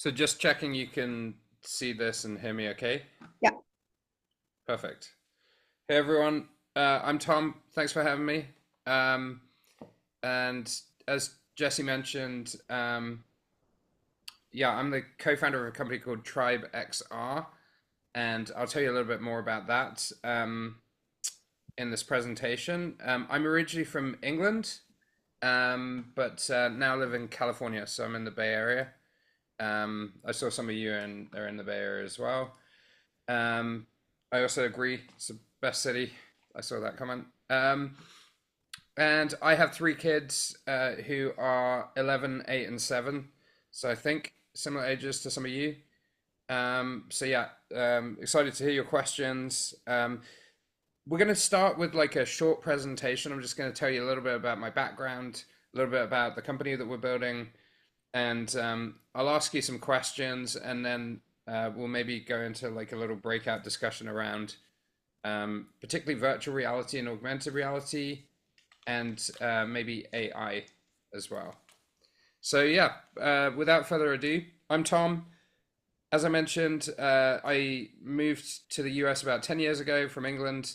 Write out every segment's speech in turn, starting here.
So just checking you can see this and hear me okay? Yeah. Perfect. Hey everyone, I'm Tom. Thanks for having me. Um, and as Jesse mentioned, yeah, I'm the co-founder of a company called Tribe XR, and I'll tell you a little bit more about that in this presentation. I'm originally from England, but now live in California, so I'm in the Bay Area. I saw some of you are in the Bay Area as well. Um, I also agree. It's the best city. I saw that comment. And I have three kids who are 11, 8, and 7. So I think similar ages to some of you. So yeah, excited to hear your questions. We're going to start with like a short presentation. I'm just going to tell you a little bit about my background, a little bit about the company that we're building, and I'll ask you some questions, and then we'll maybe go into like a little breakout discussion around particularly virtual reality and augmented reality, and maybe AI as well. So yeah, without further ado, I'm Tom. As I mentioned, I moved to the US about 10 years ago from England.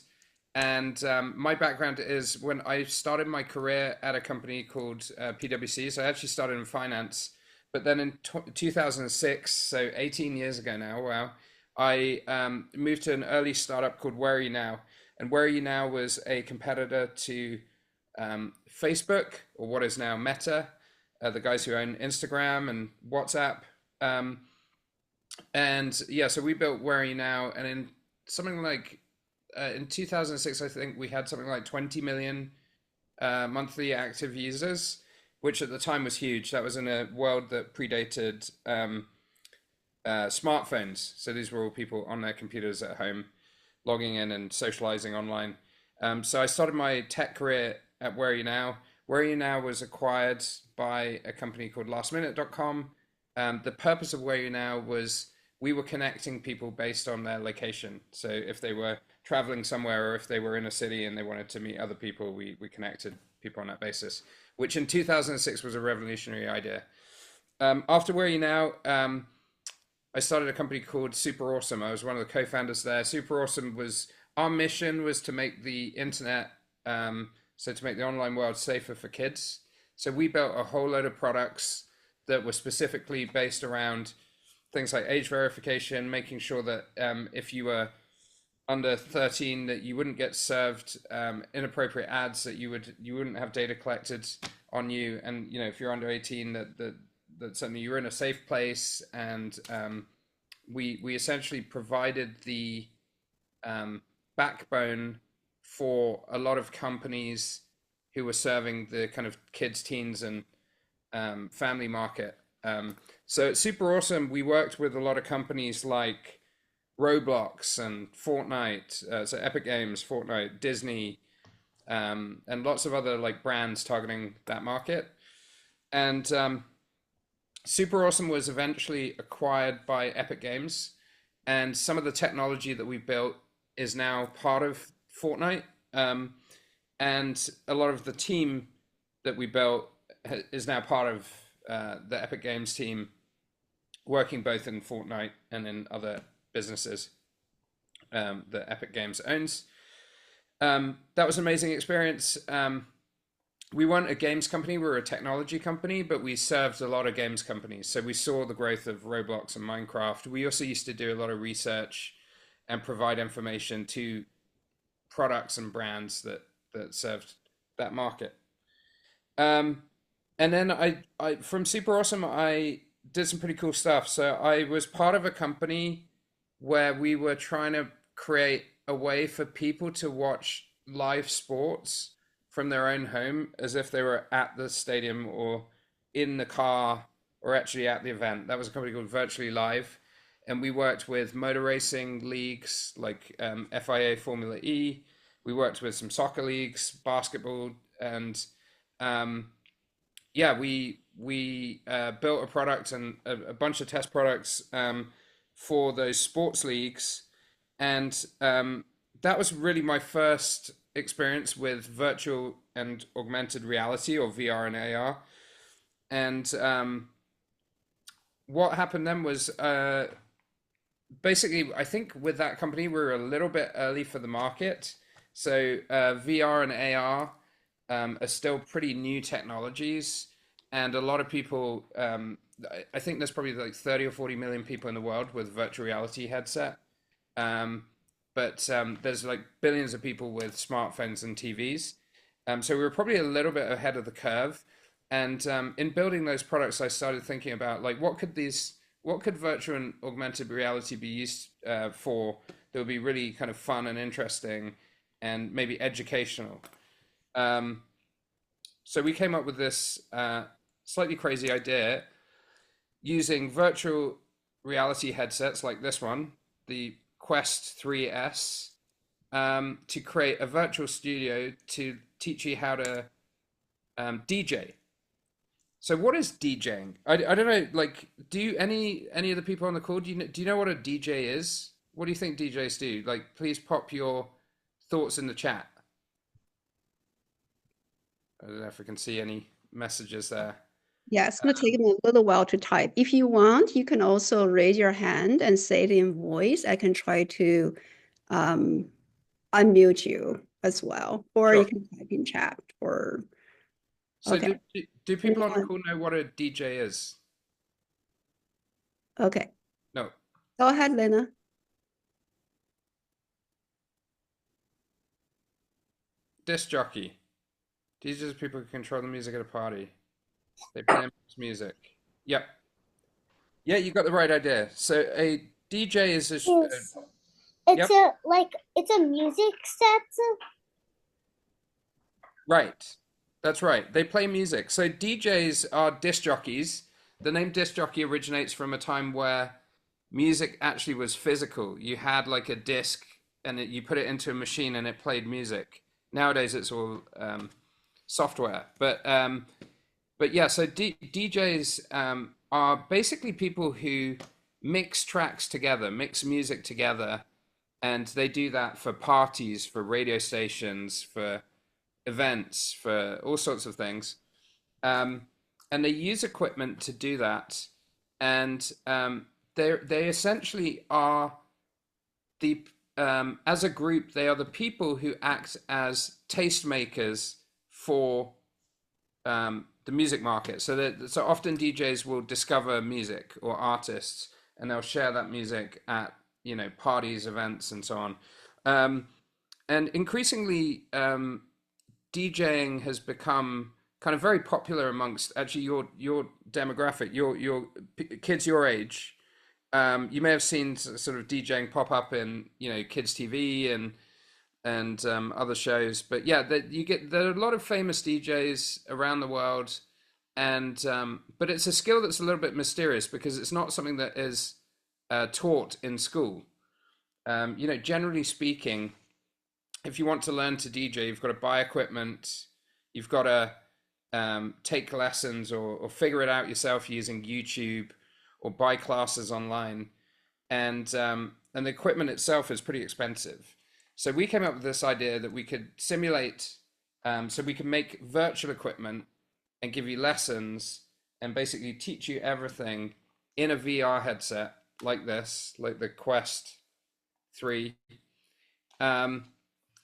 And my background is when I started my career at a company called PwC. So I actually started in finance. But then in 2006, so 18 years ago now, wow, I moved to an early startup called Where Are You Now? And Where Are You Now was a competitor to Facebook, or what is now Meta, the guys who own Instagram and WhatsApp. Um, and yeah, so we built Where Are You Now? And in something like in 2006, I think we had something like 20 million monthly active users, which at the time was huge. That was in a world that predated smartphones. So these were all people on their computers at home, logging in and socializing online. So I started my tech career at Where Are You Now? Where Are You Now was acquired by a company called lastminute.com. The purpose of Where Are You Now was we were connecting people based on their location. So if they were traveling somewhere or if they were in a city and they wanted to meet other people, we connected people on that basis, which in 2006 was a revolutionary idea. After Where Are You Now? I started a company called SuperAwesome. I was one of the co-founders there. SuperAwesome was our mission was to make the internet, so to make the online world safer for kids. So we built a whole load of products that were specifically based around things like age verification, making sure that if you were under 13 that you wouldn't get served inappropriate ads, that you wouldn't have data collected on you, and you know if you're under 18 that suddenly you're in a safe place. And we essentially provided the backbone for a lot of companies who were serving the kind of kids, teens, and family market. So it's super awesome. We worked with a lot of companies like Roblox and Fortnite, so Epic Games, Fortnite, Disney, and lots of other like brands targeting that market. And Super Awesome was eventually acquired by Epic Games, and some of the technology that we built is now part of Fortnite. And a lot of the team that we built is now part of the Epic Games team, working both in Fortnite and in other businesses that Epic Games owns. That was an amazing experience. We weren't a games company, we were a technology company, but we served a lot of games companies. So we saw the growth of Roblox and Minecraft. We also used to do a lot of research and provide information to products and brands that served that market. Um, and then I from Super Awesome, I did some pretty cool stuff. So I was part of a company where we were trying to create a way for people to watch live sports from their own home as if they were at the stadium or in the car or actually at the event. That was a company called Virtually Live. And we worked with motor racing leagues like FIA Formula E. We worked with some soccer leagues, basketball, and yeah, we built a product and a bunch of test products for those sports leagues, and that was really my first experience with virtual and augmented reality, or VR and AR. And what happened then was basically, I think with that company, we were a little bit early for the market. So VR and AR are still pretty new technologies, and a lot of people. I think there's probably like 30 or 40 million people in the world with virtual reality headset. Um, but there's like billions of people with smartphones and TVs. So we were probably a little bit ahead of the curve. And in building those products, I started thinking about like what could virtual and augmented reality be used for that would be really kind of fun and interesting and maybe educational. Um, so we came up with this slightly crazy idea using virtual reality headsets like this one, the Quest 3S, to create a virtual studio to teach you how to DJ. So what is DJing? I don't know. Like, do any of the people on the call do you know what a DJ is? What do you think DJs do? Like, please pop your thoughts in the chat. I don't know if I can see any messages there. Yeah, it's going to take me a little while to type. If you want, you can also raise your hand and say it in voice. I can try to um, unmute you as well, or you Sure. can type in chat. Or So okay, do people on the anyone? call know what a DJ is? Okay, No, go ahead, Lena. disc jockey. DJs are people who control the music at a party. They play and mix music. Yep. Yeah, you got the right idea. So a DJ is Yes. It's yep, a like it's a music set. right. That's right. They play music. So DJs are disc jockeys. The name disc jockey originates from a time where music actually was physical. You had like a disc and you put it into a machine and it played music. Nowadays it's all software. But yeah, so DJs are basically people who mix tracks together, mix music together, and they do that for parties, for radio stations, for events, for all sorts of things. Um, and they use equipment to do that, and they essentially are the as a group they are the people who act as tastemakers for the music market. So often DJs will discover music or artists, and they'll share that music at parties, events, and so on. Um, and increasingly, DJing has become kind of very popular amongst actually your demographic, your kids your age. You may have seen sort of DJing pop up in kids TV and other shows. But yeah, there are a lot of famous DJs around the world, and but it's a skill that's a little bit mysterious because it's not something that is taught in school. Generally speaking, if you want to learn to DJ, you've got to buy equipment, you've got to take lessons or figure it out yourself using YouTube or buy classes online, and the equipment itself is pretty expensive. So we came up with this idea that we could simulate, so we can make virtual equipment and give you lessons and basically teach you everything in a VR headset like this, like the Quest 3. Um,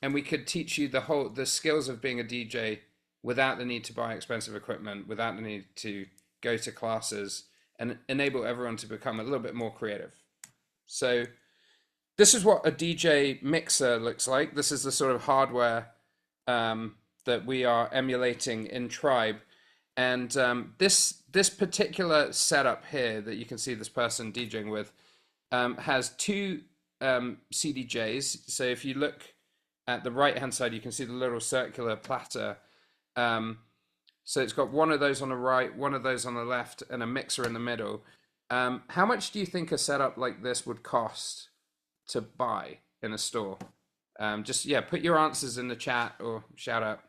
and we could teach you the skills of being a DJ without the need to buy expensive equipment, without the need to go to classes, and enable everyone to become a little bit more creative. So this is what a DJ mixer looks like. This is the sort of hardware that we are emulating in Tribe. And this particular setup here that you can see this person DJing with has two CDJs. So if you look at the right hand side, you can see the little circular platter. So it's got one of those on the right, one of those on the left, and a mixer in the middle. How much do you think a setup like this would cost to buy in a store? Just yeah, put your answers in the chat or shout out.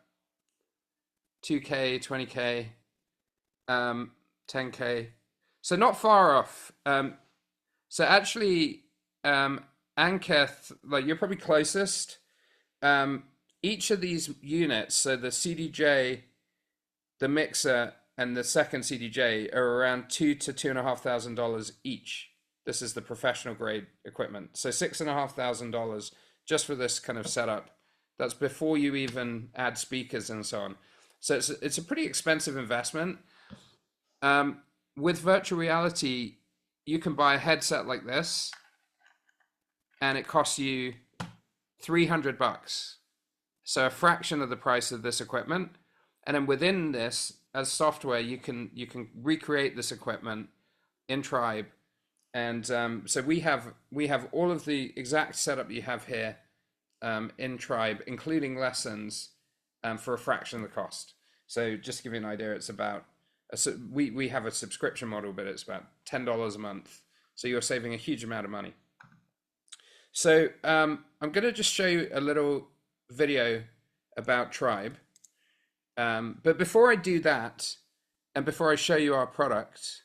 2K, 20K, 10K. So not far off. So actually, Anketh, like you're probably closest. Each of these units, so the CDJ, the mixer, and the second CDJ are around $2,000 to $2,500 each. This is the professional grade equipment. So $6,500 just for this kind of setup. That's before you even add speakers and so on. So it's a pretty expensive investment. With virtual reality, you can buy a headset like this, and it costs you $300. So a fraction of the price of this equipment. And then within this, as software, you can recreate this equipment in Tribe. And so we have all of the exact setup you have here in Tribe, including lessons, for a fraction of the cost. So just to give you an idea, it's about we have a subscription model, but it's about $10 a month. So you're saving a huge amount of money. So I'm going to just show you a little video about Tribe. But before I do that, and before I show you our product,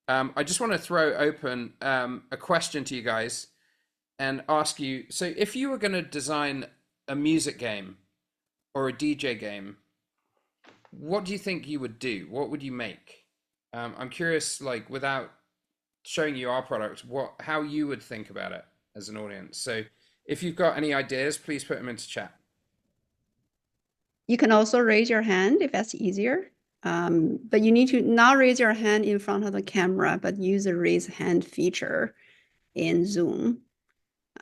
I just want to throw open a question to you guys and ask you, so if you were going to design a music game or a DJ game, what do you think you would do? What would you make? I'm curious, like, without showing you our product, how you would think about it as an audience. So if you've got any ideas, please put them into chat. You can also raise your hand if that's easier. But you need to not raise your hand in front of the camera, but use the raise hand feature in Zoom.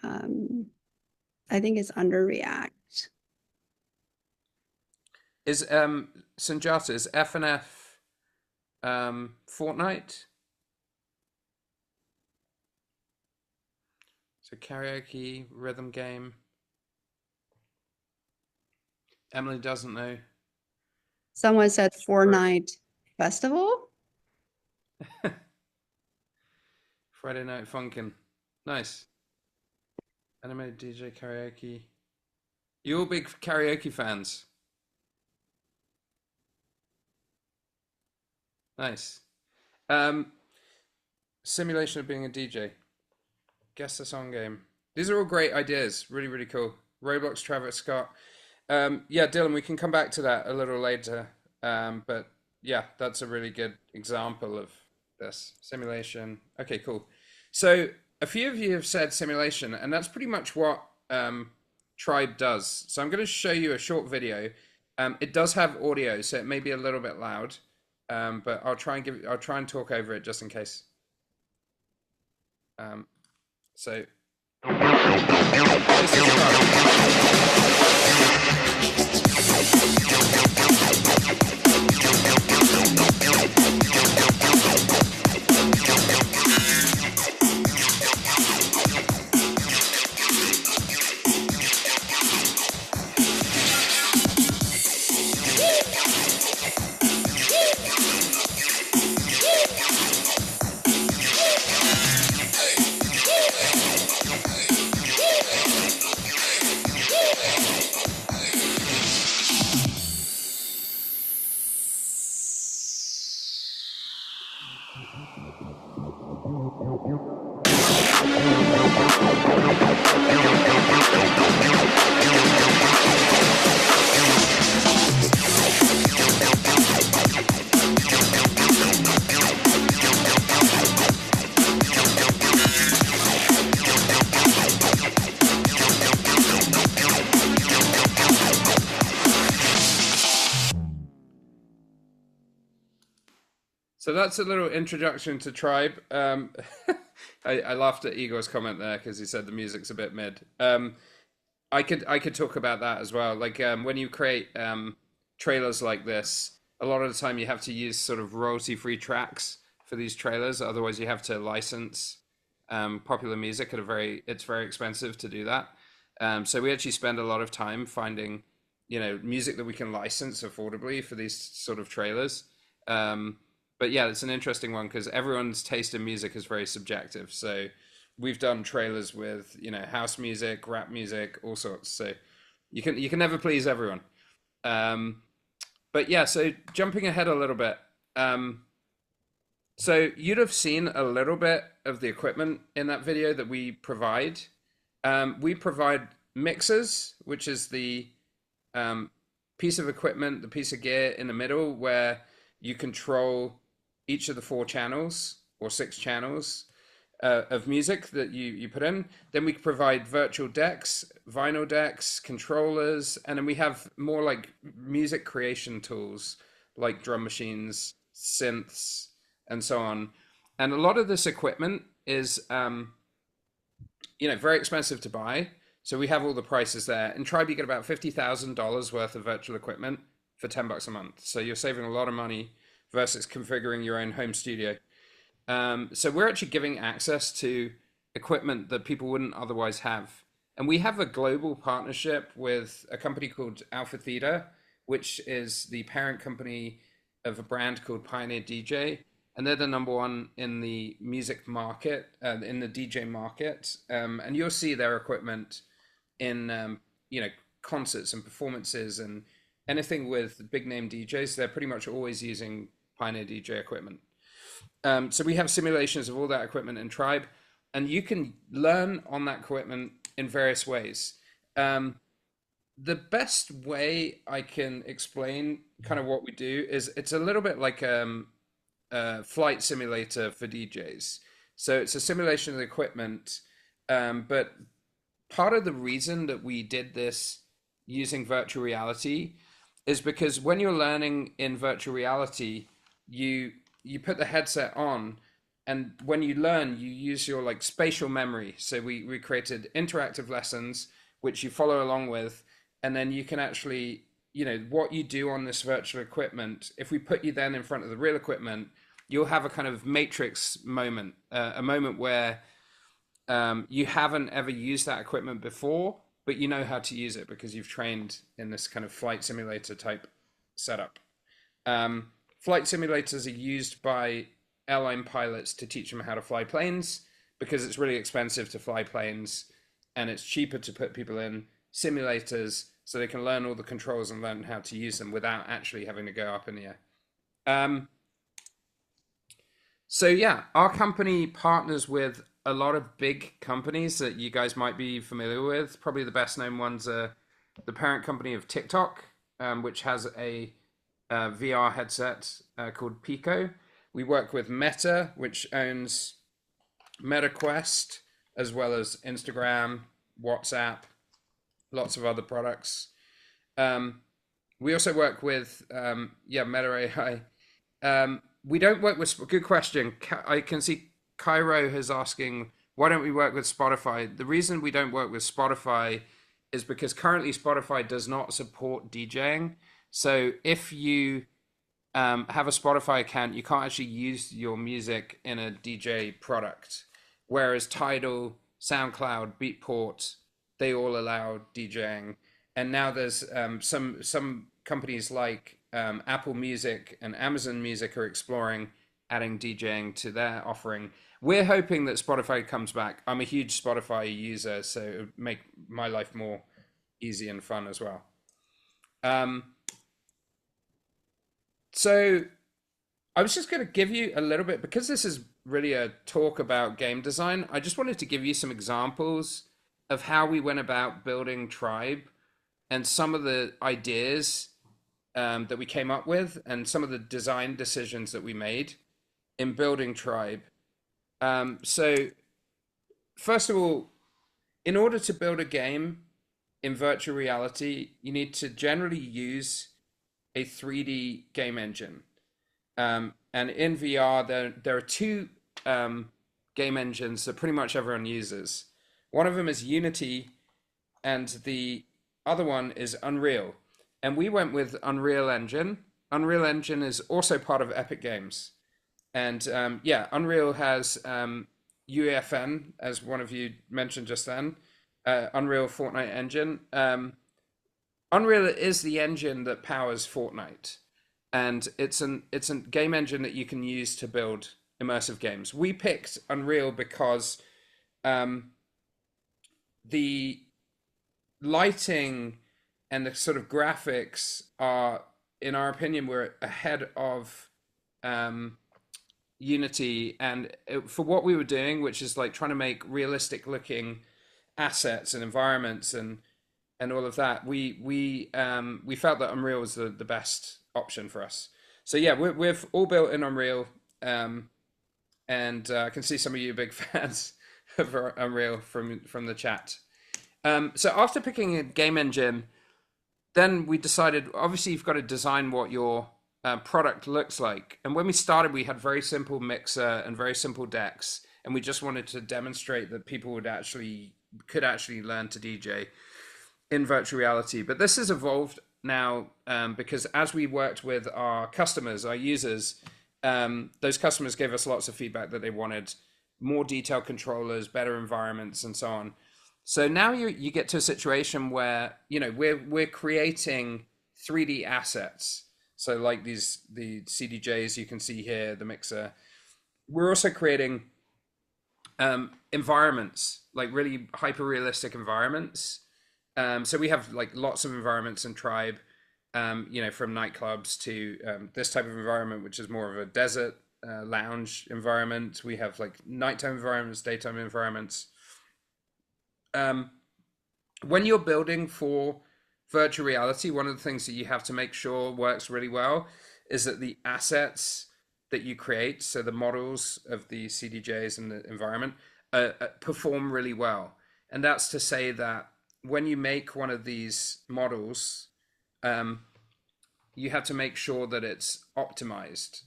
I think it's under React. Is Sanjata, is FNF Fortnite? So karaoke, rhythm game. Emily doesn't know. Someone said Fortnite Festival. Friday Night Funkin'. Nice. Animated DJ karaoke. You all big karaoke fans? Nice. Simulation of being a DJ. Guess the song game. These are all great ideas. Really, really cool. Roblox, Travis Scott. Yeah, Dylan, we can come back to that a little later. But yeah, that's a really good example of this. Simulation. Okay, cool. So a few of you have said simulation, and that's pretty much what Tribe does. So I'm going to show you a short video. It does have audio, so it may be a little bit loud. But I'll try and talk over it just in case. So this is So that's a little introduction to Tribe. I laughed at Igor's comment there because he said the music's a bit mid. I could talk about that as well. Like when you create trailers like this, a lot of the time you have to use sort of royalty-free tracks for these trailers. Otherwise, you have to license popular music at it's very expensive to do that. So we actually spend a lot of time finding, music that we can license affordably for these sort of trailers. But yeah, it's an interesting one because everyone's taste in music is very subjective. So we've done trailers with, house music, rap music, all sorts. So you can never please everyone. But yeah, so jumping ahead a little bit. So you'd have seen a little bit of the equipment in that video that we provide. We provide mixers, which is the piece of equipment, the piece of gear in the middle where you control each of the 4 channels or 6 channels of music that you put in. Then we provide virtual decks, vinyl decks, controllers, and then we have more like music creation tools like drum machines, synths, and so on. And a lot of this equipment is, very expensive to buy. So we have all the prices there. In Tribe, you get about $50,000 worth of virtual equipment for $10 a month. So you're saving a lot of money versus configuring your own home studio. So we're actually giving access to equipment that people wouldn't otherwise have. And we have a global partnership with a company called Alpha Theta, which is the parent company of a brand called Pioneer DJ. And they're the number one in the music market, in the DJ market. And you'll see their equipment in, concerts and performances and anything with big name DJs. They're pretty much always using Pioneer DJ equipment. So we have simulations of all that equipment in Tribe, and you can learn on that equipment in various ways. The best way I can explain kind of what we do is it's a little bit like a flight simulator for DJs. So it's a simulation of the equipment, but part of the reason that we did this using virtual reality is because when you're learning in virtual reality, you put the headset on, and when you learn, you use your like spatial memory. So we created interactive lessons which you follow along with, and then you can actually, what you do on this virtual equipment, if we put you then in front of the real equipment, you'll have a kind of matrix moment, a moment where you haven't ever used that equipment before, but you know how to use it because you've trained in this kind of flight simulator type setup. Flight simulators are used by airline pilots to teach them how to fly planes because it's really expensive to fly planes, and it's cheaper to put people in simulators so they can learn all the controls and learn how to use them without actually having to go up in the air. So yeah, our company partners with a lot of big companies that you guys might be familiar with. Probably the best known ones are the parent company of TikTok, which has a VR headset called Pico. We work with Meta, which owns MetaQuest, as well as Instagram, WhatsApp, lots of other products. We also work with, Meta AI. We don't work with, good question. I can see Cairo is asking, why don't we work with Spotify? The reason we don't work with Spotify is because currently Spotify does not support DJing. So if you have a Spotify account, you can't actually use your music in a DJ product. Whereas Tidal, SoundCloud, Beatport, they all allow DJing. And now there's some companies like Apple Music and Amazon Music are exploring adding DJing to their offering. We're hoping that Spotify comes back. I'm a huge Spotify user, so it would make my life more easy and fun as well. So I was just going to give you a little bit, because this is really a talk about game design, I just wanted to give you some examples of how we went about building Tribe and some of the ideas that we came up with and some of the design decisions that we made in building Tribe. So first of all, in order to build a game in virtual reality, you need to generally use a 3D game engine. And in VR, there are two game engines that pretty much everyone uses. One of them is Unity, and the other one is Unreal. And we went with Unreal Engine. Unreal Engine is also part of Epic Games. And Unreal has UEFN, as one of you mentioned just then, Unreal Fortnite Engine. Unreal is the engine that powers Fortnite, and it's a game engine that you can use to build immersive games. We picked Unreal because the lighting and the sort of graphics are, in our opinion, we're ahead of Unity, and for what we were doing, which is like trying to make realistic looking assets and environments and all of that, we felt that Unreal was the best option for us. So yeah, we've all built in Unreal, and I can see some of you big fans of Unreal from the chat. So after picking a game engine, then we decided, obviously, you've got to design what your product looks like. And when we started, we had very simple mixer and very simple decks, and we just wanted to demonstrate that people could actually learn to DJ in virtual reality. But this has evolved now, because as we worked with our customers, our users, those customers gave us lots of feedback that they wanted more detailed controllers, better environments, and so on. So now you get to a situation where we're creating 3D assets. So like the CDJs you can see here, the mixer. We're also creating environments, like really hyper realistic environments. So we have like lots of environments in Tribe, from nightclubs to this type of environment, which is more of a desert lounge environment. We have like nighttime environments, daytime environments. When you're building for virtual reality, one of the things that you have to make sure works really well is that the assets that you create, so the models of the CDJs and the environment, perform really well. And that's to say that when you make one of these models, you have to make sure that it's optimized.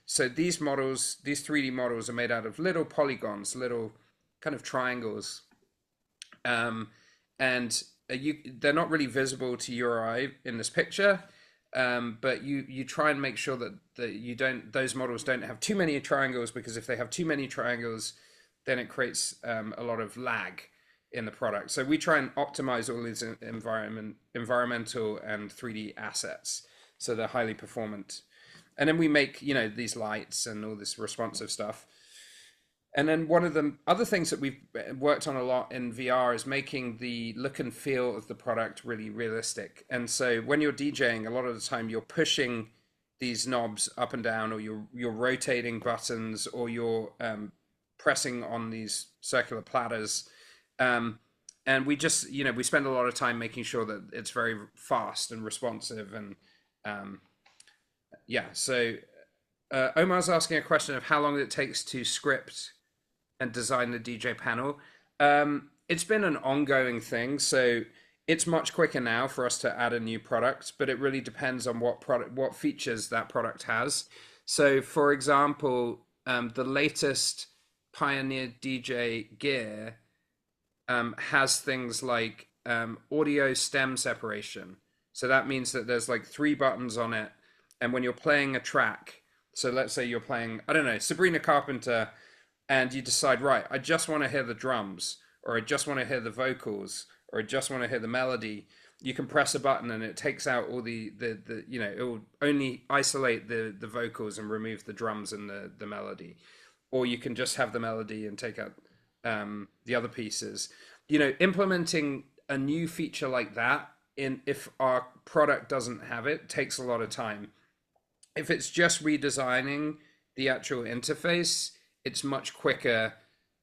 So these models, these 3D models, are made out of little polygons, little kind of triangles. And they're not really visible to your eye in this picture, but you try and make sure that those models don't have too many triangles, because if they have too many triangles, then it creates a lot of lag in the product. So we try and optimize all these environmental and 3D assets so they're highly performant. And then we make these lights and all this responsive stuff. And then one of the other things that we've worked on a lot in VR is making the look and feel of the product really realistic. And so when you're DJing, a lot of the time you're pushing these knobs up and down, or you're rotating buttons, or you're pressing on these circular platters. And we just, we spend a lot of time making sure that it's very fast and responsive. And so Omar's asking a question of how long it takes to script and design the DJ panel. It's been an ongoing thing, so it's much quicker now for us to add a new product, but it really depends on what features that product has. So for example, the latest Pioneer DJ gear has things like audio stem separation. So that means that there's like 3 buttons on it, and when you're playing a track, so let's say you're playing, I don't know, Sabrina Carpenter, and you decide, right, I just want to hear the drums, or I just want to hear the vocals, or I just want to hear the melody. You can press a button and it takes out all the it will only isolate the vocals and remove the drums and the melody. Or you can just have the melody and take out the other pieces. Implementing a new feature like that, if our product doesn't have it, takes a lot of time. If it's just redesigning the actual interface, it's much quicker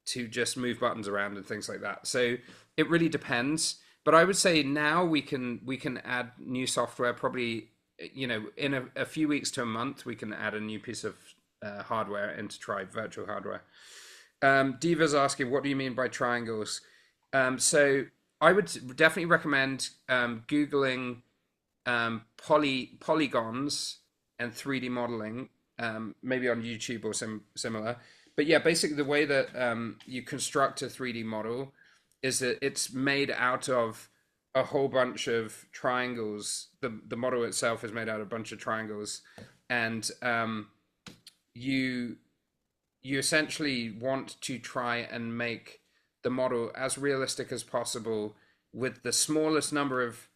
to just move buttons around and things like that. So it really depends. But I would say now we can add new software probably, in a few weeks to a month, we can add a new piece of hardware into Tribe, virtual hardware. Diva's asking, what do you mean by triangles? So I would definitely recommend Googling polygons and 3D modeling, maybe on YouTube or similar. But yeah, basically the way that you construct a 3D model is that it's made out of a whole bunch of triangles. The model itself is made out of a bunch of triangles, and you essentially want to try and make the model as realistic as possible with the smallest number of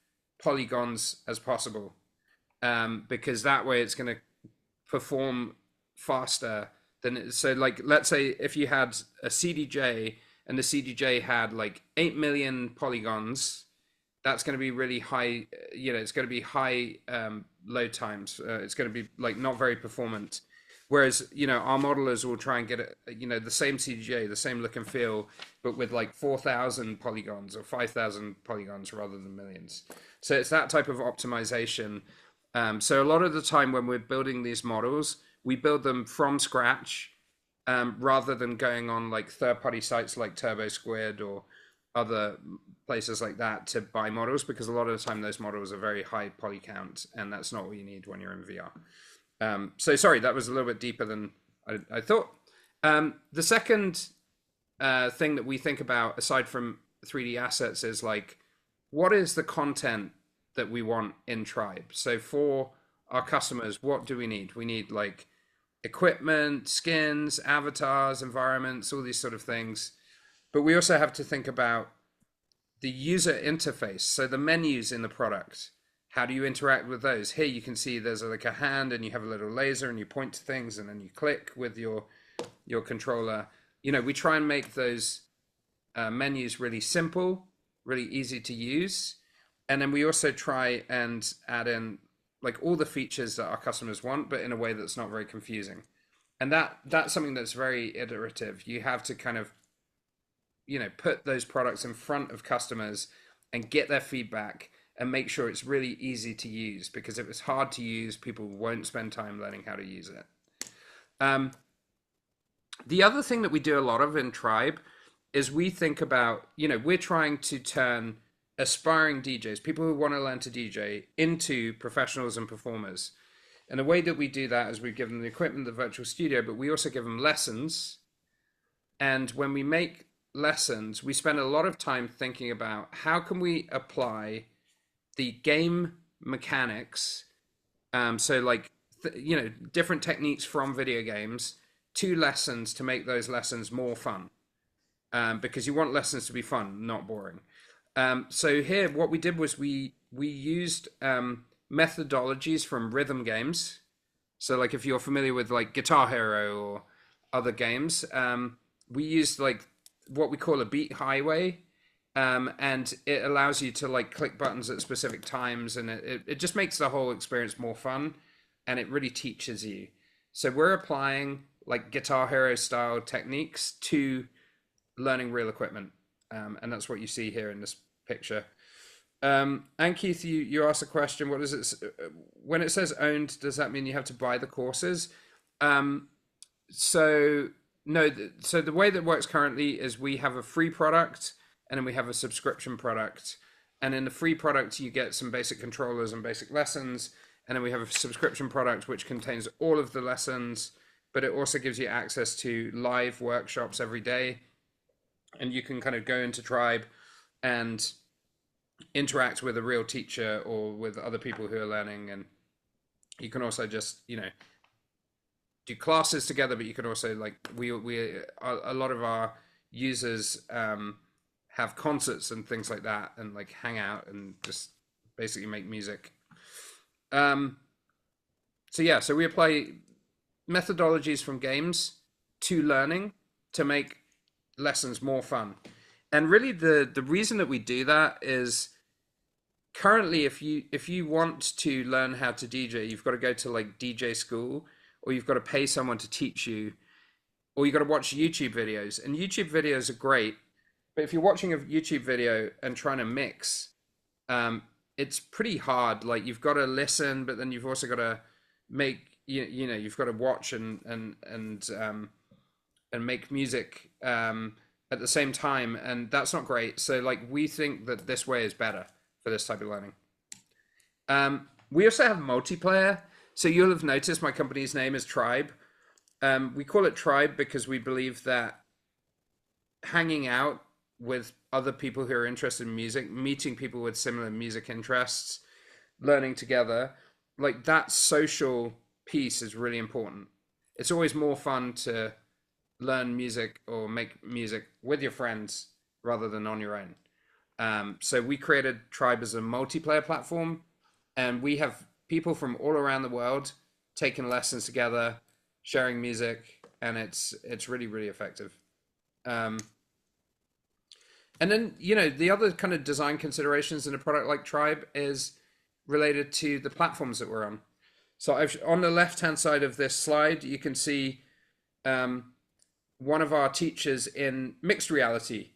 polygons as possible, because that way it's going to perform faster than. So like, let's say if you had a CDJ and the CDJ had like 8 million polygons, that's going to be really high, it's going to be high load times. It's going to be like not very performant. Whereas, our modelers will try and get it, the same CDJ, the same look and feel, but with like 4,000 polygons or 5,000 polygons rather than millions. So it's that type of optimization. So a lot of the time when we're building these models, we build them from scratch, rather than going on like third-party sites like TurboSquid or other places like that to buy models, because a lot of the time those models are very high poly count, and that's not what you need when you're in VR. So sorry, that was a little bit deeper than I thought. The second thing that we think about, aside from 3D assets, is like, what is the content that we want in Tribe? So for our customers, what do we need? We need like equipment, skins, avatars, environments, all these sort of things. But we also have to think about the user interface. So the menus in the product, how do you interact with those? Here you can see there's like a hand, and you have a little laser, and you point to things, and then you click with your controller. You know, we try and make those menus really simple, really easy to use. And then we also try and add in like all the features that our customers want, but in a way that's not very confusing. And that's something that's very iterative. You have to kind of, you know, put those products in front of customers and get their feedback and make sure it's really easy to use, because if it's hard to use, people won't spend time learning how to use it. The other thing that we do a lot of in Tribe is we think about, you know, we're trying to turn aspiring DJs, people who want to learn to DJ, into professionals and performers. And the way that we do that is we give them the equipment, the virtual studio, but we also give them lessons. And when we make lessons, we spend a lot of time thinking about how can we apply the game mechanics, so like, you know, different techniques from video games to lessons to make those lessons more fun. Because you want lessons to be fun, not boring. So here, what we did was we used methodologies from rhythm games. So like if you're familiar with like Guitar Hero or other games, we used like what we call a beat highway, and it allows you to like click buttons at specific times, and it just makes the whole experience more fun, and it really teaches you. So we're applying like Guitar Hero style techniques to learning real equipment. And that's what you see here in this picture. And Keith, you asked a question. What is it? When it says owned, does that mean you have to buy the courses? So no. So the way that works currently is we have a free product, and then we have a subscription product. And in the free product, you get some basic controllers and basic lessons. And then we have a subscription product, which contains all of the lessons, but it also gives you access to live workshops every day. And you can kind of go into Tribe and interact with a real teacher or with other people who are learning. And you can also just, you know, do classes together, but you can also like, a lot of our users have concerts and things like that, and like hang out and just basically make music. So yeah, so we apply methodologies from games to learning to make lessons more fun. And really the reason that we do that is currently if you want to learn how to DJ, you've got to go to like DJ school, or you've got to pay someone to teach you, or you've got to watch YouTube videos. And YouTube videos are great, but if you're watching a YouTube video and trying to mix, it's pretty hard. Like you've got to listen, but then you've also got to make, you know, you've got to watch and make music at the same time, and that's not great. So like we think that this way is better for this type of learning. We also have multiplayer. So you'll have noticed my company's name is Tribe. We call it Tribe because we believe that hanging out with other people who are interested in music, meeting people with similar music interests, learning together, like that social piece is really important. It's always more fun to learn music or make music with your friends rather than on your own. So we created Tribe as a multiplayer platform, and we have people from all around the world taking lessons together, sharing music, and it's really, really effective. And then, you know, the other kind of design considerations in a product like Tribe is related to the platforms that we're on. So on the left-hand side of this slide, you can see one of our teachers in mixed reality.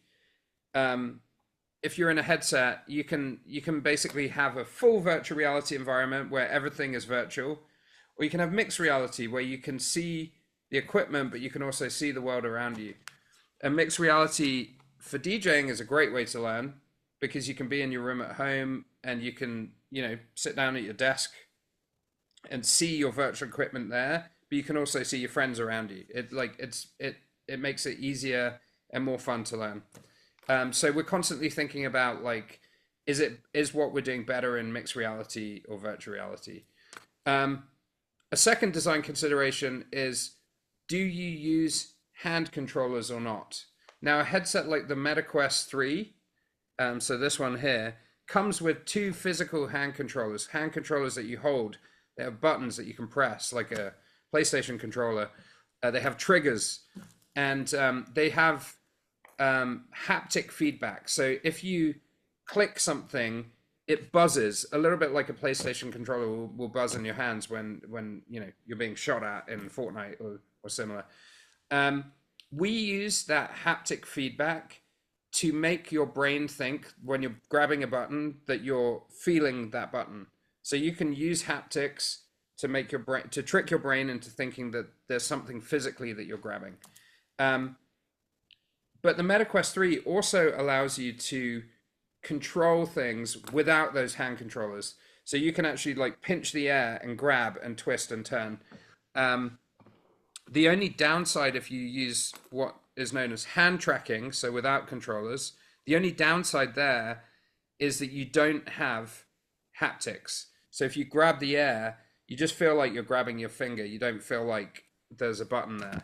if you're in a headset, you can basically have a full virtual reality environment where everything is virtual, or you can have mixed reality where you can see the equipment, but you can also see the world around you. And mixed reality for DJing is a great way to learn because you can be in your room at home and you can, sit down at your desk and see your virtual equipment there, but you can also see your friends around you. It makes it easier and more fun to learn. So we're constantly thinking about is what we're doing better in mixed reality or virtual reality? A second design consideration is, do you use hand controllers or not? Now, a headset like the MetaQuest 3, so this one here, comes with two physical hand controllers that you hold. They have buttons that you can press, like a PlayStation controller. They have triggers, and they have haptic feedback. So if you click something, it buzzes a little bit like a PlayStation controller will buzz in your hands when you're being shot at in Fortnite or similar. We use that haptic feedback to make your brain think when you're grabbing a button that you're feeling that button. So you can use haptics to make your brain, to trick your brain into thinking that there's something physically that you're grabbing. But the MetaQuest 3 also allows you to control things without those hand controllers. So you can actually pinch the air and grab and twist and turn. The only downside if you use what is known as hand tracking, so without controllers, the only downside there is that you don't have haptics. So if you grab the air, you just feel like you're grabbing your finger. You don't feel like there's a button there.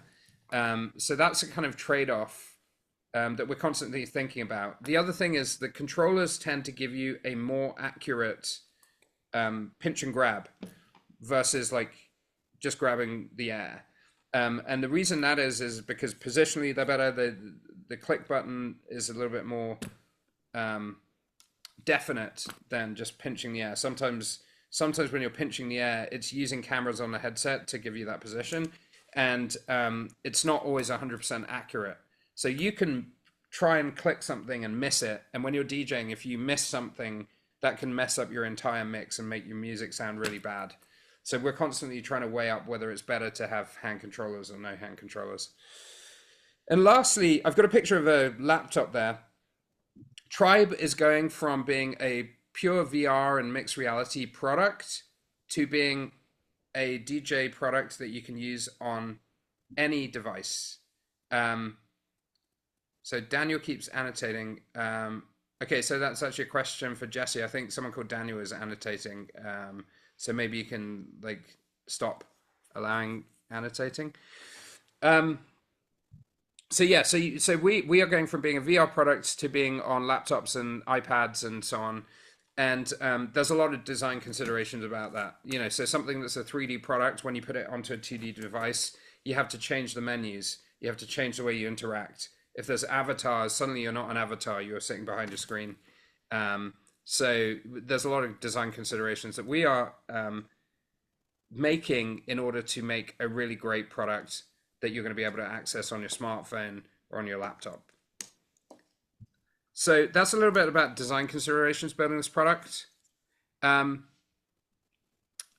So that's a kind of trade-off that we're constantly thinking about. The other thing is that controllers tend to give you a more accurate pinch and grab versus just grabbing the air. And the reason that is because positionally they're better. The click button is a little bit more definite than just pinching the air. Sometimes when you're pinching the air, it's using cameras on the headset to give you that position, and it's not always 100% accurate. So you can try and click something and miss it, and when you're DJing, if you miss something, that can mess up your entire mix and make your music sound really bad. So we're constantly trying to weigh up whether it's better to have hand controllers or no hand controllers. And lastly, I've got a picture of a laptop there. Tribe is going from being a pure VR and mixed reality product to being a DJ product that you can use on any device. So Daniel keeps annotating. Okay, so that's actually a question for Jesse. I think someone called Daniel is annotating. So maybe you can stop allowing annotating. So we are going from being a VR product to being on laptops and iPads and so on. And there's a lot of design considerations about that. So something that's a 3D product, when you put it onto a 2D device, you have to change the menus. You have to change the way you interact. If there's avatars, suddenly you're not an avatar, you're sitting behind your screen. So there's a lot of design considerations that we are making in order to make a really great product that you're going to be able to access on your smartphone or on your laptop. So that's a little bit about design considerations building this product. And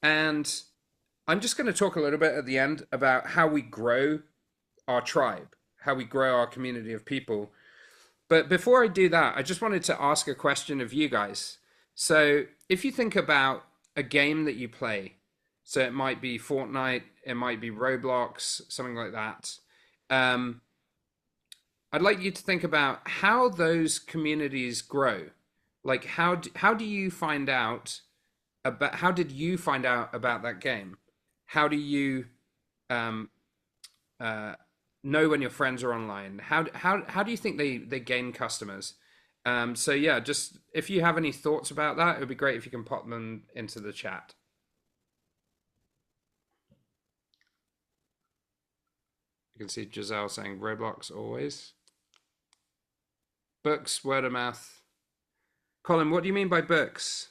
I'm just going to talk a little bit at the end about how we grow our tribe, how we grow our community of people. But before I do that, I just wanted to ask a question of you guys. So if you think about a game that you play, so it might be Fortnite, it might be Roblox, something like that. I'd like you to think about how those communities grow. How do you find out about, how did you find out about that game? How do you know when your friends are online? How do you think they gain customers? So yeah, just if you have any thoughts about that, it would be great if you can pop them into the chat. You can see Giselle saying Roblox always. Books, word of mouth. Colin, what do you mean by books?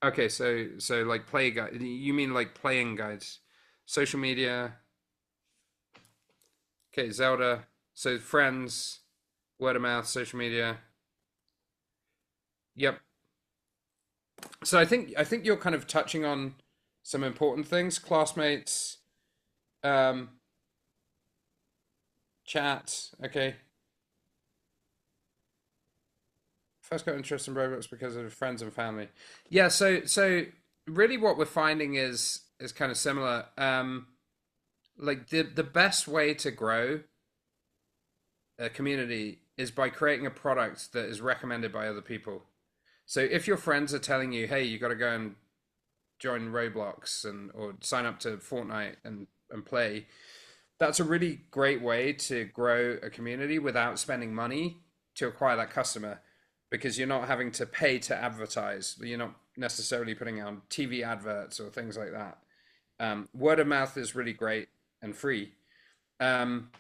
Okay, so like play guide. You mean like playing guides, social media. Okay, Zelda. So friends, word of mouth, social media. Yep. So I think you're kind of touching on some important things. Classmates, um, chat. Okay. First got interest in Roblox because of friends and family. Yeah. So really, what we're finding is kind of similar. Like the best way to grow a community is by creating a product that is recommended by other people. So if your friends are telling you, "Hey, you got to go and join Roblox and or sign up to Fortnite and play," that's a really great way to grow a community without spending money to acquire that customer, because you're not having to pay to advertise. You're not necessarily putting out TV adverts or things like that. Word of mouth is really great and free. Um,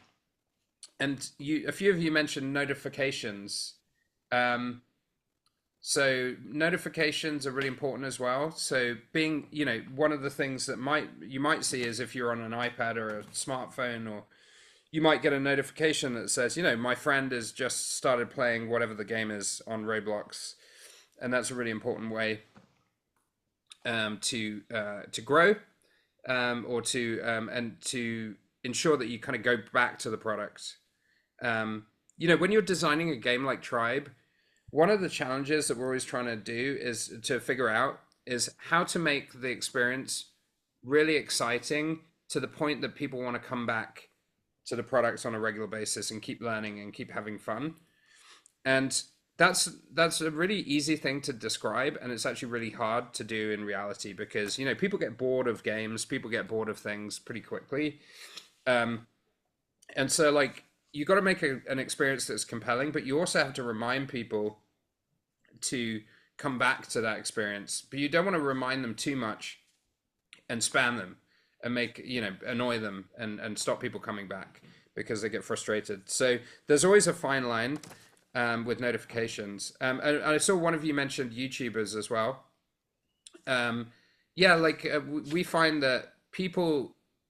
and a few of you mentioned notifications. Um, So notifications are really important as well. So being, one of the things that you might see is if you're on an iPad or a smartphone, or you might get a notification that says, my friend has just started playing whatever the game is on Roblox, and that's a really important way to grow, or to ensure that you kind of go back to the product. When you're designing a game like Tribe, one of the challenges that we're always trying to do is to figure out is how to make the experience really exciting to the point that people want to come back to the products on a regular basis and keep learning and keep having fun. And that's a really easy thing to describe, and it's actually really hard to do in reality, because people get bored of games, people get bored of things pretty quickly. And so, like, you got to make an experience that's compelling, but you also have to remind people to come back to that experience. But you don't want to remind them too much and spam them and annoy them and stop people coming back because they get frustrated. So there's always a fine line with notifications. And I saw one of you mentioned YouTubers as well. Yeah, like we find that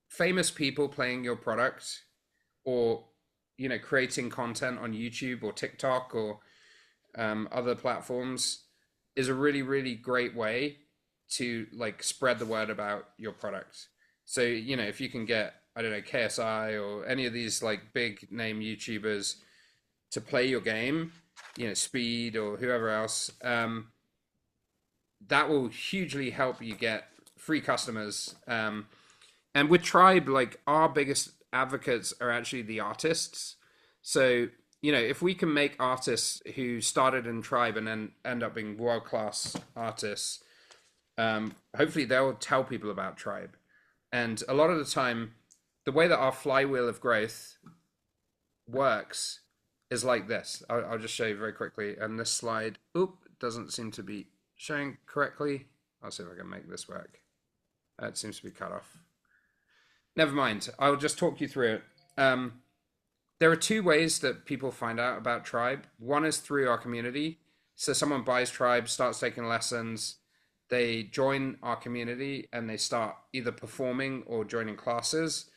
famous people playing your product, or creating content on YouTube or TikTok or other platforms, is a really, really great way to like spread the word about your product. So if you can get, I don't know, KSI or any of these like big name YouTubers to play your game, Speed or whoever else, that will hugely help you get free customers. And with Tribe, like, our biggest advocates are actually the artists. So if we can make artists who started in Tribe and then end up being world-class artists, hopefully they'll tell people about Tribe. And a lot of the time, the way that our flywheel of growth works is like this. I'll just show you very quickly. And this slide, doesn't seem to be showing correctly. I'll see if I can make this work. It seems to be cut off. Never mind. I'll just talk you through it. There are two ways that people find out about Tribe. One is through our community. So someone buys Tribe, starts taking lessons, they join our community, and they start either performing or joining classes,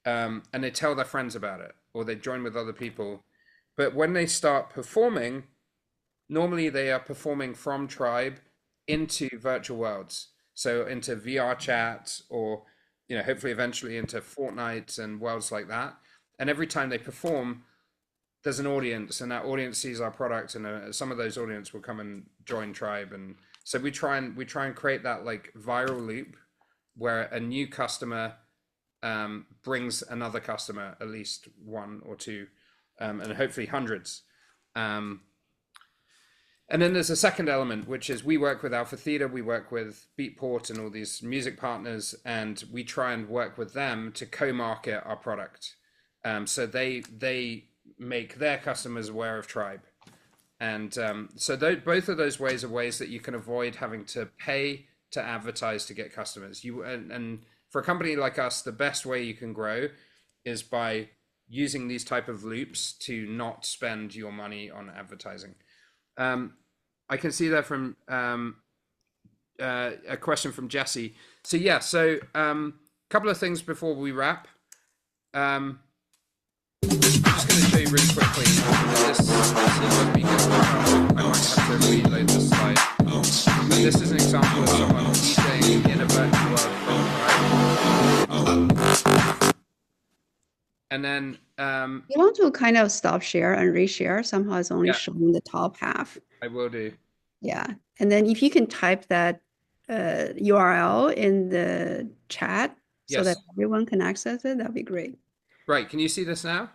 and they tell their friends about it, or they join with other people. But when they start performing, normally they are performing from Tribe into virtual worlds. So into VR chat, or hopefully eventually into Fortnite and worlds like that. And every time they perform, there's an audience, and that audience sees our product, and some of those audience will come and join Tribe. And so we try and create that like viral loop where a new customer brings another customer, at least one or two, and hopefully hundreds. And then there's a second element, which is we work with Alpha Theta, we work with Beatport and all these music partners, and we try and work with them to co-market our product. So they make their customers aware of Tribe. And so both of those ways are ways that you can avoid having to pay to advertise to get customers. And for a company like us, the best way you can grow is by using these type of loops to not spend your money on advertising. I can see that from a question from Jesse. So a couple of things before we wrap. just going to show you really quickly that this seems to be good. I might have to reload the slide. But this is an example of someone DJing in a virtual world. And then You want to kind of stop share and reshare. Somehow it's only showing the top half. I will do. Yeah. And then if you can type that URL in the chat so that everyone can access it, that'd be great. Right. Can you see this now?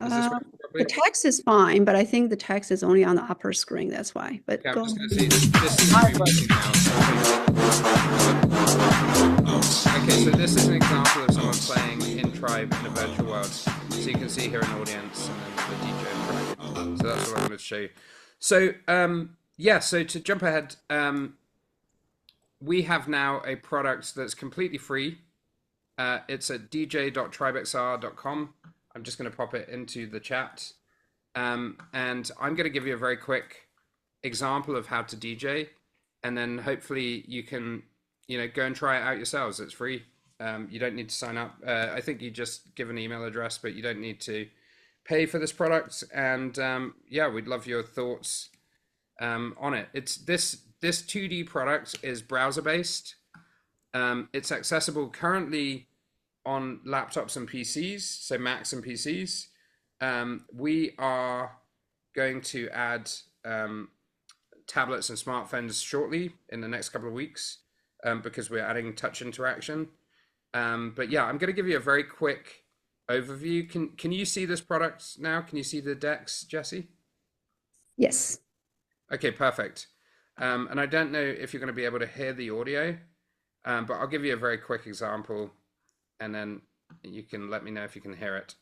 Is this working properly? The text is fine, but I think the text is only on the upper screen. That's why. But Yeah, go I'm just ahead. going to see. This seems to be working now. Okay, so this is an example of someone playing in Tribe in a virtual world. So you can see here an audience and then the DJ track. So that's what I wanted to show you. So yeah, so to jump ahead, we have now a product that's completely free. It's at dj.tribexr.com. I'm just going to pop it into the chat. And I'm going to give you a very quick example of how to DJ. And then hopefully you can, go and try it out yourselves. It's free. You don't need to sign up. I think you just give an email address, but you don't need to pay for this product. And yeah, we'd love your thoughts on it. It's this 2D product is browser-based. It's accessible currently on laptops and PCs, so Macs and PCs. We are going to add tablets and smartphones shortly in the next couple of weeks because we're adding touch interaction. But yeah, I'm going to give you a very quick overview. Can you see this product now? Can you see the decks, Jesse? Yes. Okay, perfect. And I don't know if you're going to be able to hear the audio, but I'll give you a very quick example and then you can let me know if you can hear it.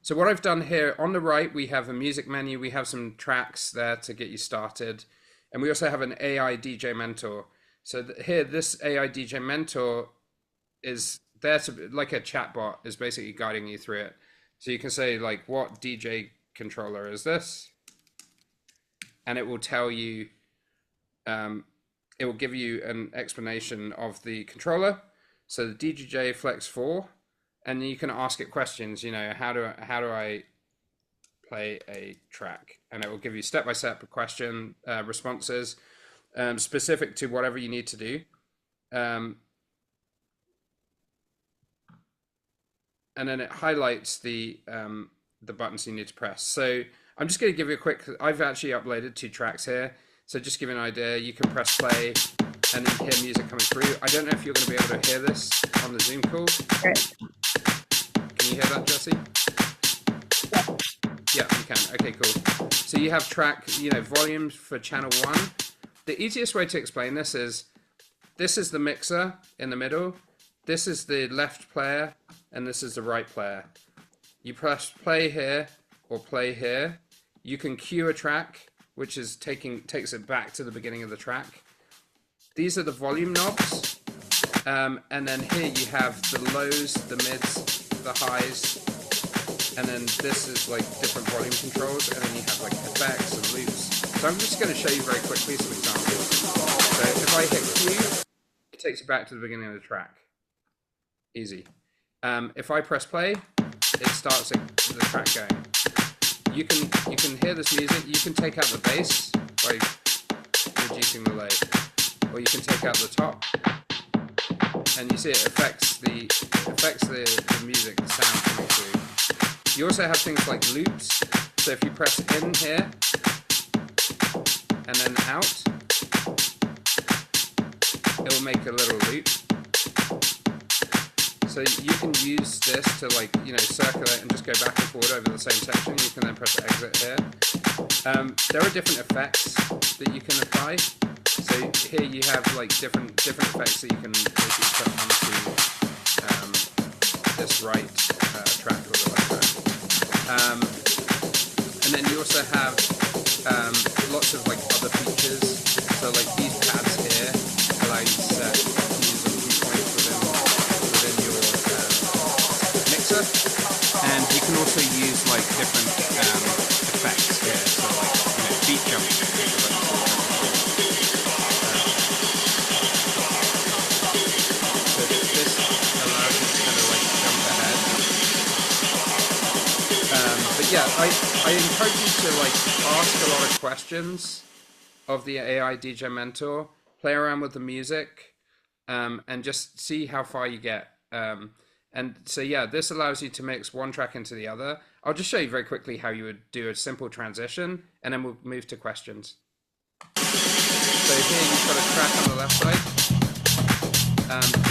So what I've done here on the right, we have a music menu. We have some tracks there to get you started. And we also have an AI DJ mentor. So here, this AI DJ mentor is there to, like a chatbot, is basically guiding you through it. So you can say like, what DJ controller is this? And it will tell you, it will give you an explanation of the controller. So the DJJ Flex 4, and you can ask it questions, how do I play a track? And it will give you step-by-step question responses specific to whatever you need to do. And then it highlights the buttons you need to press. So I'm just going to give you a quick, I've actually uploaded 2 tracks here. So just give you an idea, you can press play and then hear music coming through. I don't know if you're going to be able to hear this on the Zoom call. Right. Can you hear that, Jesse? Yeah, you can. Okay, cool. So you have track, volumes for channel 1. The easiest way to explain this is the mixer in the middle. This is the left player and this is the right player. You press play here or play here. You can cue a track, which is takes it back to the beginning of the track. These are the volume knobs. And then here you have the lows, the mids, the highs. And then this is like different volume controls. And then you have like effects and loops. So I'm just going to show you very quickly some examples. So if I hit cue, it takes you back to the beginning of the track. Easy. If I press play, it starts the track going. You can hear this music. You can take out the bass by reducing the low, or you can take out the top, and you see it affects the music, the sound coming through. You also have things like loops. So if you press in here and then out, it will make a little loop. So you can use this to circulate and just go back and forward over the same section. You can then press exit here. There are different effects that you can apply. So here you have different effects that you can basically put onto this right track or the left track. And then you also have lots of other features. So these pads here allow you to set keys and key points within your mixer, and you can also use different effects here, so beat jumping. So this allows you to kind of jump ahead yeah, I encourage you to like ask a lot of questions of the AI DJ mentor, play around with the music, and just see how far you get. And so, yeah, this allows you to mix one track into the other. I'll just show you very quickly how you would do a simple transition, and then we'll move to questions. So here you've got a track on the left side.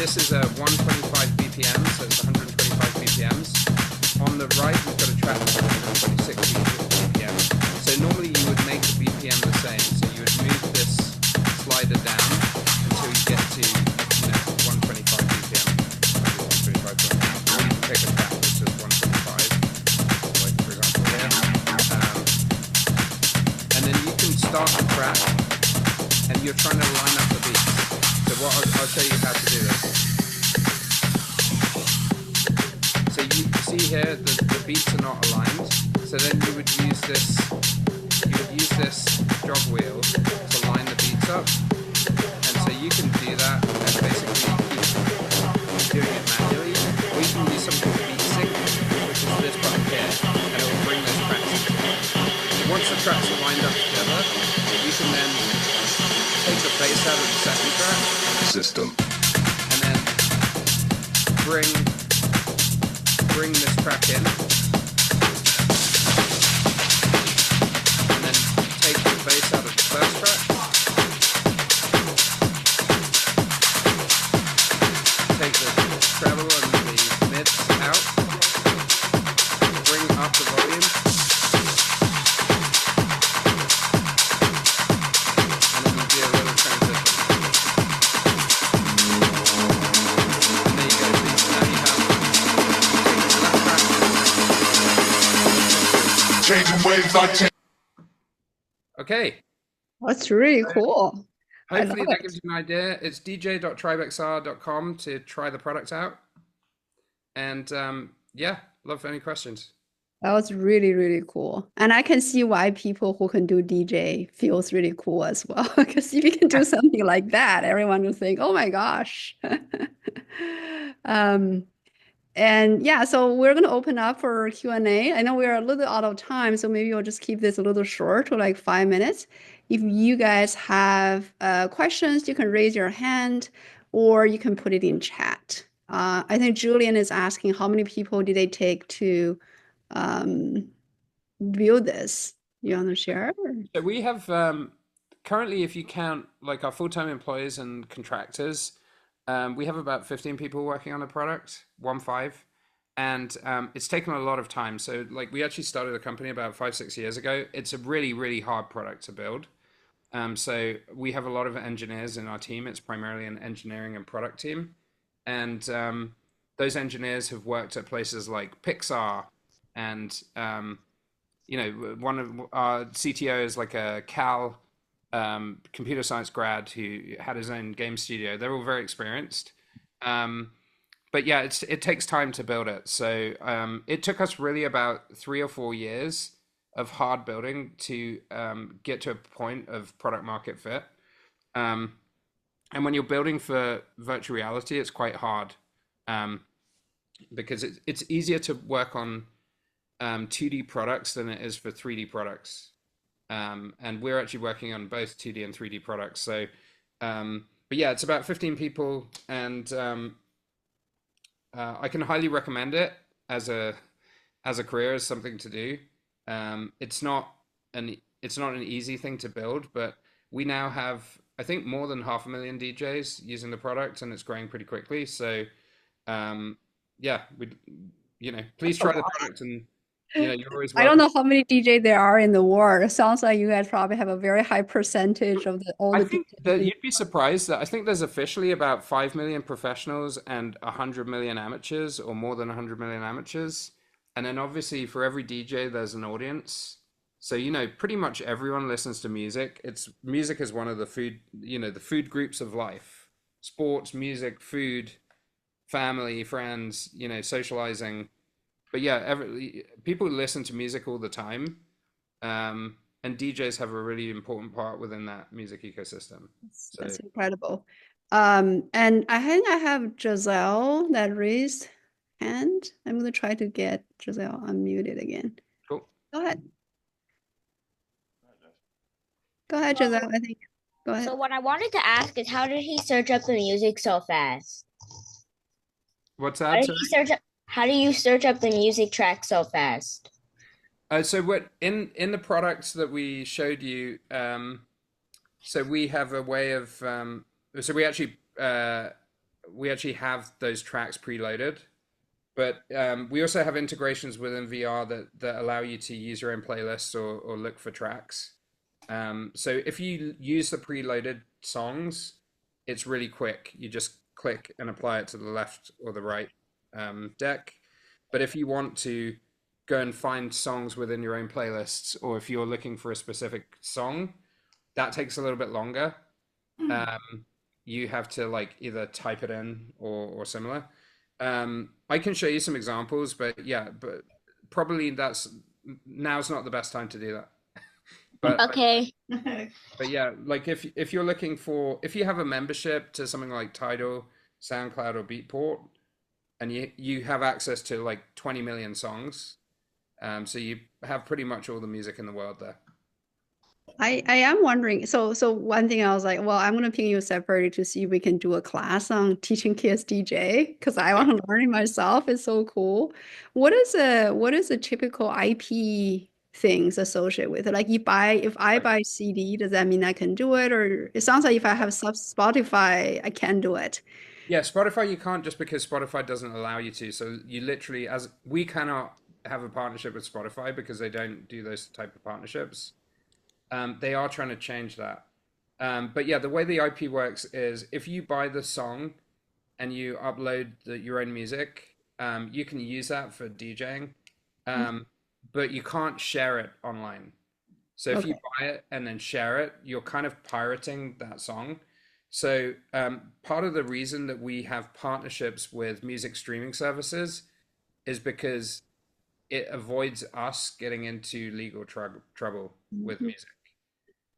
This is a 125 BPM, so it's 125 BPMs. On the right, we've got a track that's 126 BPM. So normally you would make the BPM the same. So you would move this slider down until you get to 125 BPM. 125 BPM. Or you can pick a track that's just 125, like for example here. And then you can start the track, and you're trying to line up the beats. So I'll show you how to do this. So you see here the beats are not aligned. So then you would use this jog wheel to line the beats up. And so you can do that and basically keep doing it manually. Or you can use something called beat sync, which is this button here, and it will bring those tracks together. Once the tracks are lined up together, you can then take the bass out of the second track system, and then bring this track in, and then take the bass out of the first track, take the treble and the mids out, bring up the volume, and then you do a little transition. And there you go. So now you have changing waves like okay. That's really cool. I Hopefully love that it. gives you an idea. It's dj.tribexr.com to try the product out. And yeah, love any questions. That was really, really cool. And I can see why people who can do DJ feels really cool as well. Because if you can do something like that, everyone will think, oh my gosh. And yeah, so we're going to open up for Q&A. I know we're a little out of time, so maybe we'll just keep this a little short to like 5 minutes. If you guys have questions, you can raise your hand or you can put it in chat. I think Julian is asking how many people did they take to build this? You want to share? So we have currently, if you count like our full-time employees and contractors, we have about 15 people working on the product, 15. And it's taken a lot of time. So like we actually started the company about 5-6 years ago. It's a really, really hard product to build. So we have a lot of engineers in our team. It's primarily an engineering and product team. And those engineers have worked at places like Pixar and one of our CTO is like a Cal computer science grad who had his own game studio. They're all very experienced. But yeah, it takes time to build it. So it took us really about 3 or 4 years of hard building to get to a point of product market fit. And when you're building for virtual reality, it's quite hard because it's easier to work on 2D products than it is for 3D products. And we're actually working on both 2D and 3D products. So, but yeah, it's about 15 people, and I can highly recommend it as a career, as something to do. It's not an easy thing to build, but we now have, I think, more than 500,000 DJs using the product, and it's growing pretty quickly. So, yeah, please try the product, and you're always I don't welcome. know how many DJ there are in the world. It sounds like you guys probably have a very high percentage of all I the think DJs. that you'd be surprised that I think there's officially about 5 million professionals and 100 million amateurs, or more than 100 million amateurs. And then obviously for every DJ, there's an audience. So, pretty much everyone listens to music. Music is one of the the food groups of life: sports, music, food, family, friends, socializing. But yeah, people listen to music all the time. And DJs have a really important part within that music ecosystem. So That's incredible. And I think I have Giselle that raised hand. I'm going to try to get Giselle unmuted again. cool. Go ahead. Go ahead, Giselle. I think. Go ahead. So what I wanted to ask is how did he search up the music so fast? What's How that? did Sorry? he search up how do you search up the music track so fast? So what in the products that we showed you, so we have a way of, so we actually have those tracks preloaded, but we also have integrations within VR that allow you to use your own playlists or look for tracks. So if you use the preloaded songs, it's really quick. You just click and apply it to the left or the right deck. But if you want to go and find songs within your own playlists, or if you're looking for a specific song, that takes a little bit longer. You have to like either type it in or similar. I can show you some examples, but yeah, but probably now's not the best time to do that. But Okay. but yeah, like if you're looking for if you have a membership to something like Tidal, SoundCloud, or Beatport, and you have access to like 20 million songs, so you have pretty much all the music in the world there. I am wondering. So one thing I was like, well, I'm gonna ping you separately to see if we can do a class on teaching kids DJ because I want to learn it myself. It's so cool. What is a typical IP things associated with it? Like if I Right. buy CD, does that mean I can do it? Or it sounds like if I have sub Spotify, I can do it. Yeah, Spotify you can't just because Spotify doesn't allow you to. So you literally, as we cannot have a partnership with Spotify because they don't do those type of partnerships. They are trying to change that. But yeah, the way the IP works is if you buy the song and you upload your own music, you can use that for DJing, um, but you can't share it online. So if you Okay. buy it and then share it, you're kind of pirating that song. So part of the reason that we have partnerships with music streaming services is because it avoids us getting into legal trouble with Mhm. music.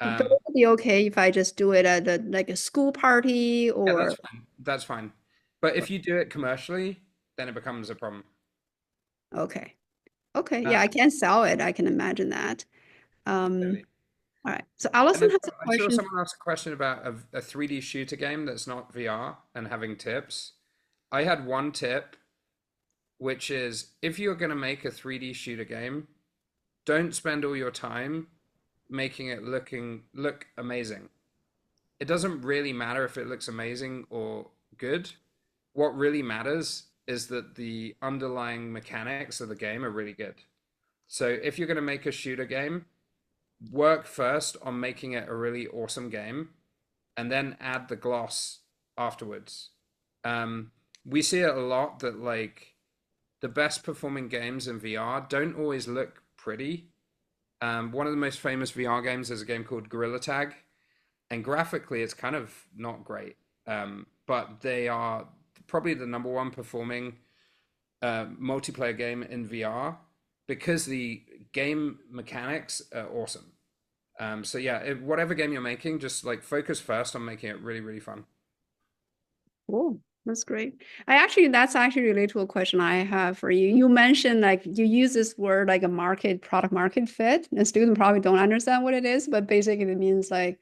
But it would be okay if I just do it at like a school party Yeah, or that's fine. That's fine. But if you do it commercially, then it becomes a problem. okay. Okay. Uh, Yeah, I can sell it. I can imagine that. Totally. All right. So And Allison then has a I saw question. someone ask a question about a 3D shooter game that's not VR and having tips. I had one tip, which is if you're going to make a 3D shooter game, don't spend all your time making it look amazing. It doesn't really matter if it looks amazing or good. What really matters is that the underlying mechanics of the game are really good. So if you're going to make a shooter game, work first on making it a really awesome game and then add the gloss afterwards. Um, we see it a lot that like the best performing games in VR don't always look pretty. One of the most famous VR games is a game called Gorilla Tag, and graphically it's kind of not great. But they are probably the number one performing multiplayer game in VR because the game mechanics are awesome. So yeah, whatever game you're making, just like focus first on making it really, really fun. Cool. That's great. That's actually related to a question I have for you. You mentioned like you use this word like a product market fit, and students probably don't understand what it is, but basically it means like,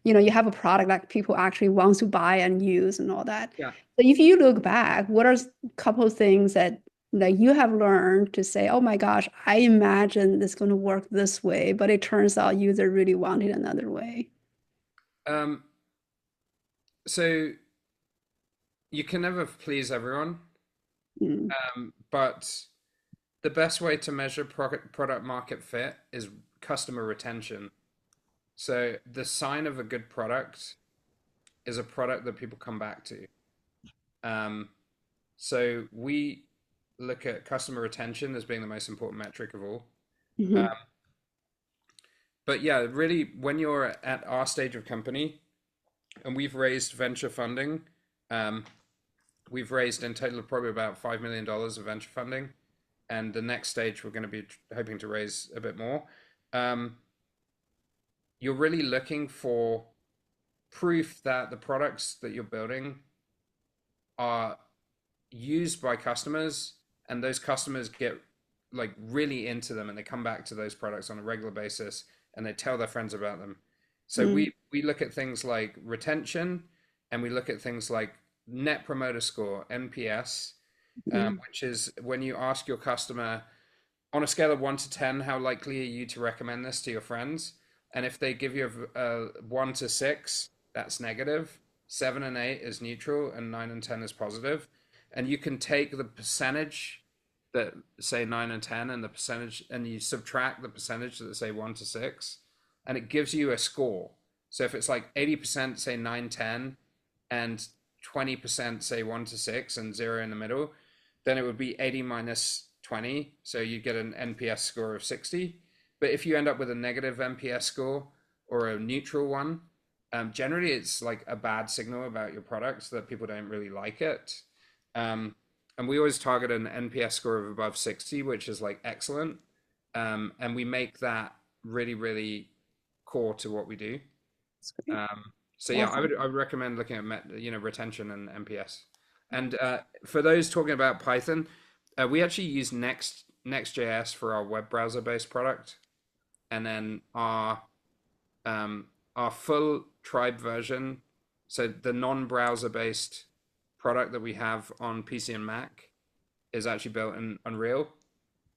you have a product that people actually want to buy and use and all that. Yeah. So if you look back, what are a couple of things that you have learned to say, oh my gosh, I imagined this going to work this way, but it turns out user really wanted another way. Um, so you can never please everyone, Mm. but the best way to measure product market fit is customer retention. So the sign of a good product is a product that people come back to. Um, so we look at customer retention as being the most important metric of all. Um, Mhm. but yeah, really, when you're at our stage of company and we've raised venture funding, um, we've raised in total probably about $5 million of venture funding. And the next stage, we're going to be hoping to raise a bit more. Um, you're really looking for proof that the products that you're building are used by customers and those customers get like really into them and they come back to those products on a regular basis and they tell their friends about them. So Mm. we look at things like retention and we look at things like net promoter score, NPS, Mm. which is when you ask your customer on a scale of 1 to 10, how likely are you to recommend this to your friends? And if they give you a 1 to 6, that's negative. 7 and 8 is neutral, and 9 and 10 is positive. And you can take the percentage that say 9 and 10 and the percentage, and you subtract the percentage that say 1 to 6, and it gives you a score. So if it's like 80% say 9, 10, and 20% say 1 to 6 and 0 in the middle, then it would be 80 minus 20. So you get an NPS score of 60. But if you end up with a negative NPS score or a neutral one, generally it's like a bad signal about your product that people don't really like it. And we always target an NPS score of above 60, which is like excellent. And we make that really, really core to what we do. That's great. So yeah, Awesome. I would recommend looking at retention and NPS. And for those talking about Python, we actually use Next.js for our web browser based product, and then our full tribe version, so the non-browser based product that we have on PC and Mac is actually built in Unreal.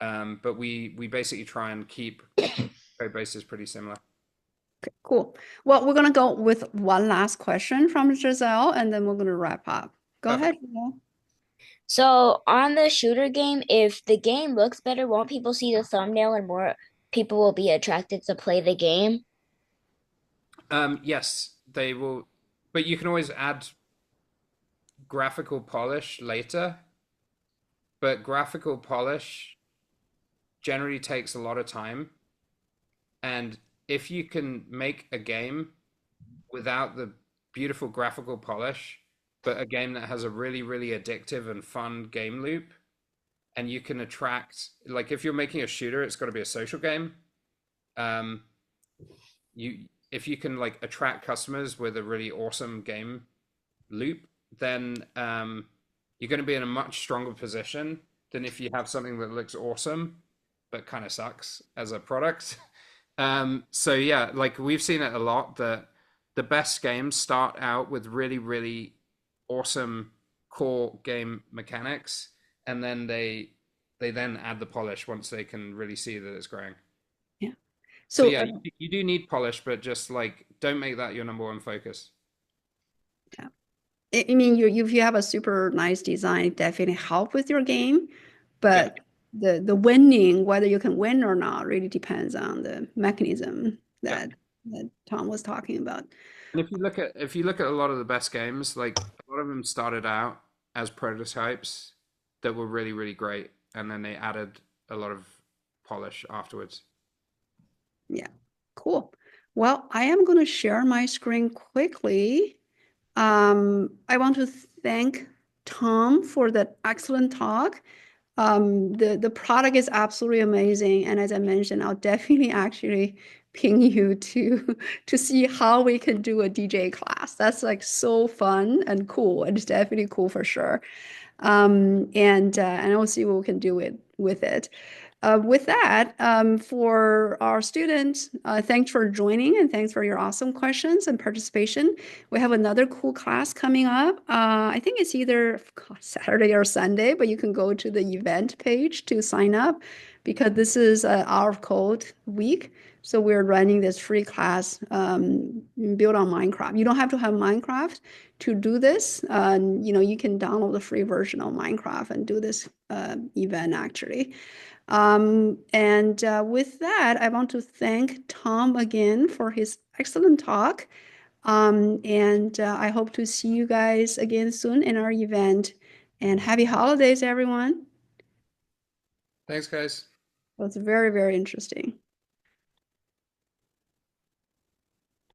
But we basically try and keep code bases pretty similar. Okay, cool. Well, we're gonna go with one last question from Giselle, and then we're gonna wrap up. Go Perfect. ahead, Giselle. So on the shooter game, if the game looks better, won't people see the thumbnail and more people will be attracted to play the game? Yes, they will, but you can always add graphical polish later. But graphical polish generally takes a lot of time. And if you can make a game without the beautiful graphical polish, but a game that has a really, really addictive and fun game loop, and you can attract, like if you're making a shooter, it's got to be a social game. If you can like attract customers with a really awesome game loop, then you're going to be in a much stronger position than if you have something that looks awesome but kind of sucks as a product. So yeah, like we've seen it a lot that the best games start out with really, really awesome core game mechanics, and then they then add the polish once they can really see that it's growing. Yeah. So So yeah, you do need polish, but just like don't make that your number one focus. yeah. I mean, if you have a super nice design, it definitely help with your game, Yeah. but the winning, whether you can win or not, really depends on the mechanism Yeah. that Tom was talking about. And if you look at a lot of the best games, like a lot of them started out as prototypes that were really, really great, and then they added a lot of polish afterwards. Yeah, cool. Well, I am going to share my screen quickly. I want to thank Tom for that excellent talk. The product is absolutely amazing, and as I mentioned, I'll definitely actually ping you to see how we can do a DJ class. That's like so fun and cool. It's definitely cool for sure. And we'll see what we can do with it. With that, for our students, thanks for joining and thanks for your awesome questions and participation. We have another cool class coming up. I think it's either Saturday or Sunday, but you can go to the event page to sign up because this is Hour of Code week. So we're running this free class built on Minecraft. You don't have to have Minecraft to do this. You can download the free version of Minecraft and do this event actually. With that, I want to thank Tom again for his excellent talk. I hope to see you guys again soon in our event. And happy holidays, everyone. Thanks, guys. It was very, very interesting.